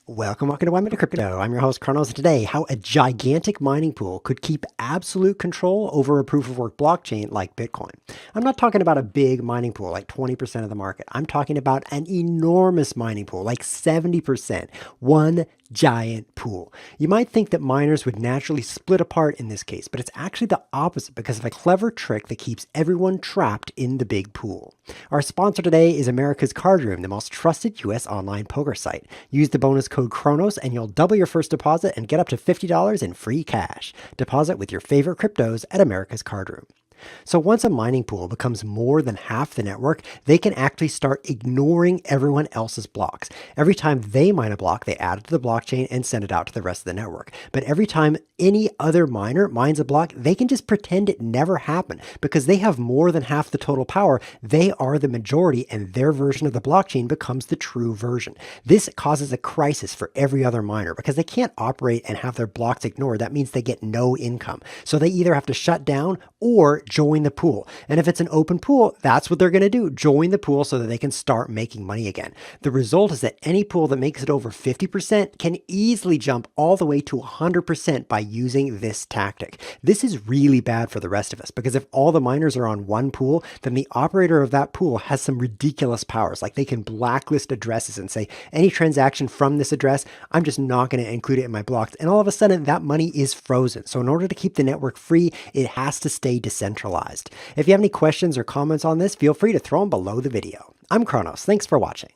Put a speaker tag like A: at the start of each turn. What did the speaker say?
A: Welcome to 1 Minute Crypto. I'm your host, Chronos, and today, how a gigantic mining pool could keep absolute control over a proof of work blockchain like Bitcoin. I'm not talking about a big mining pool, like 20% of the market. I'm talking about an enormous mining pool, like 70%. One giant pool. You might think that miners would naturally split apart in this case, but it's actually the opposite because of a clever trick that keeps everyone trapped in the big pool. Our sponsor today is America's Card Room, the most trusted US online poker site. Use the bonus code Chronos and you'll double your first deposit and get up to $50 in free cash. Deposit with your favorite cryptos at America's Card Room. So once a mining pool becomes more than half the network, they can actually start ignoring everyone else's blocks. Every time they mine a block, they add it to the blockchain and send it out to the rest of the network. But every time any other miner mines a block, they can just pretend it never happened because they have more than half the total power. They are the majority and their version of the blockchain becomes the true version. This causes a crisis for every other miner because they can't operate and have their blocks ignored. That means they get no income. So they either have to shut down or join the pool. And if it's an open pool, that's what they're going to do. Join the pool so that they can start making money again. The result is that any pool that makes it over 50% can easily jump all the way to 100% by using this tactic. This is really bad for the rest of us because if all the miners are on one pool, then the operator of that pool has some ridiculous powers. Like they can blacklist addresses and say, any transaction from this address, I'm just not going to include it in my blocks. And all of a sudden that money is frozen. So in order to keep the network free, it has to stay decentralized. If you have any questions or comments on this, feel free to throw them below the video. I'm Chronos. Thanks for watching.